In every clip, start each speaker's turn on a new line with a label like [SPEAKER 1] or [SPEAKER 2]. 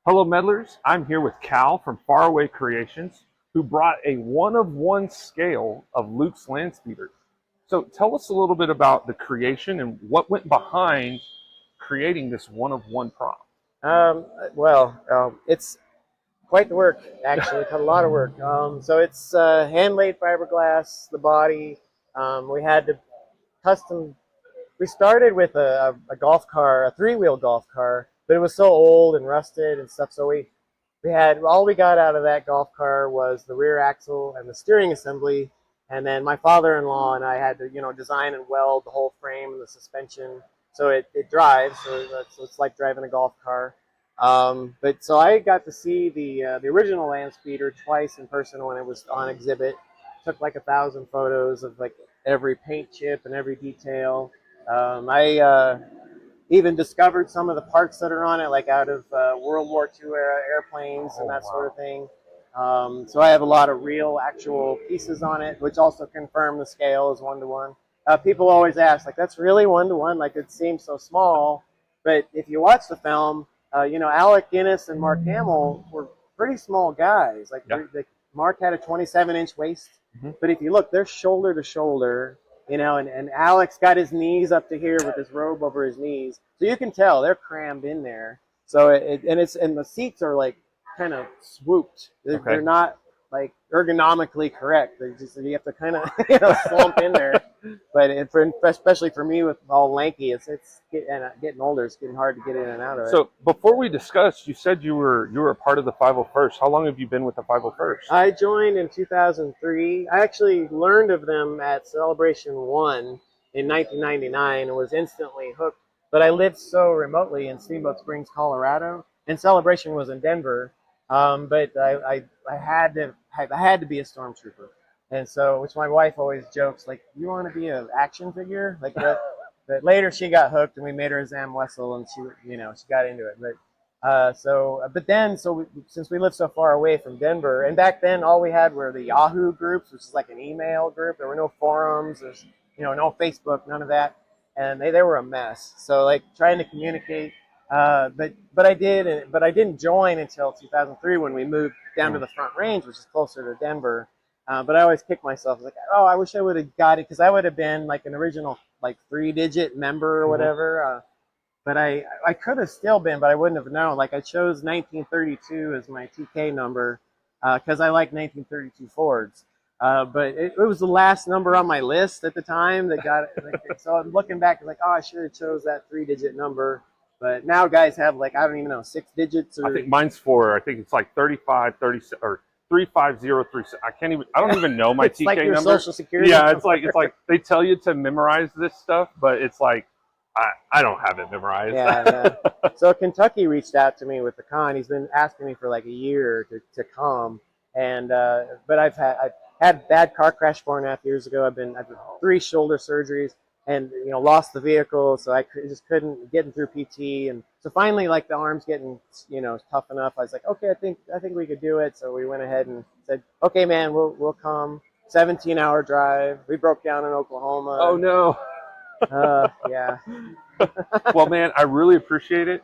[SPEAKER 1] Hello, meddlers. I'm here with Cal from Faraway Creations, who brought a one-of-one scale of Luke's Landspeeder. So tell us a little bit about the creation and what went behind creating this one-of-one prop.
[SPEAKER 2] It's quite the work, actually. It's a lot of work. So it's hand-laid fiberglass, the body. We had to custom. We started with a golf car, a three-wheel golf car, but it was so old and rusted and stuff. So we had all we got out of that golf car was the rear axle and the steering assembly, and then my father-in-law and I had to, design and weld the whole frame and the suspension so it drives. So it's like driving a golf car. But so I got to see the original Landspeeder twice in person when it was on exhibit. Took like 1,000 photos of like every paint chip and every detail. I even discovered some of the parts that are on it, like out of World War II era airplanes and that sort of thing. So I have a lot of real, actual pieces on it, which also confirm the scale is 1-to-1. People always ask, like, that's really 1-to-1? Like, it seems so small. But if you watch the film, Alec Guinness and Mark Hamill were pretty small guys. Mark had a 27-inch waist, but if you look, they're shoulder to shoulder. And Alex got his knees up to here with his robe over his knees, so you can tell they're crammed in there. So and the seats are like kind of swooped. They're not like ergonomically correct. You have to kind of slump in there. But especially for me with all lanky, it's getting older. It's getting hard to get in and out of it.
[SPEAKER 1] So before we discussed, you said you were a part of the 501st. How long have you been with the 501st?
[SPEAKER 2] I joined in 2003. I actually learned of them at Celebration 1 in 1999 and was instantly hooked. But I lived so remotely in Steamboat Springs, Colorado, and Celebration was in Denver. But I had to be a stormtrooper. And so, which my wife always jokes, like, you want to be an action figure? Like that. But later she got hooked, and we made her a Zam Wessel, and she got into it. Since we lived so far away from Denver, and back then all we had were the Yahoo groups, which is like an email group. There were no forums. There's, no Facebook, none of that, and they were a mess. So like trying to communicate, but I didn't join until 2003 when we moved down to the Front Range, which is closer to Denver. But I always kick myself like, oh, I wish I would have got it because I would have been like an original like 3-digit member or whatever. But I could have still been, but I wouldn't have known. Like I chose 1932 as my TK number because I like 1932 Fords. But it was the last number on my list at the time that got it. So I'm looking back like, oh, I should have chose that 3-digit number. But now guys have like, I don't even know, 6 digits.
[SPEAKER 1] I think mine's 4. I think it's like 35, 36, or 35036. I don't even know my
[SPEAKER 2] it's
[SPEAKER 1] TK
[SPEAKER 2] like your
[SPEAKER 1] number.
[SPEAKER 2] Social Security
[SPEAKER 1] Yeah,
[SPEAKER 2] number.
[SPEAKER 1] it's like they tell you to memorize this stuff, but it's like I don't have it memorized.
[SPEAKER 2] Yeah. So Kentucky reached out to me with the con. He's been asking me for like a year to come, and but I've had bad car crash 4.5 years ago. I've had 3 shoulder surgeries, and lost the vehicle, so I just couldn't get through PT, and so finally like the arm's getting tough enough. I was like, okay, I think we could do it. So we went ahead and said, okay, man, we'll come. 17-hour drive. We broke down in Oklahoma.
[SPEAKER 1] Oh no.
[SPEAKER 2] Yeah.
[SPEAKER 1] Well, man, I really appreciate it.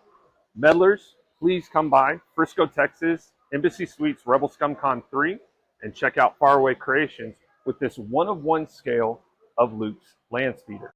[SPEAKER 1] Meddlers, please come by Frisco, Texas, Embassy Suites, Rebel Scum Con 3, and check out Faraway Creations with this one-of-one scale of Luke's Landspeeder.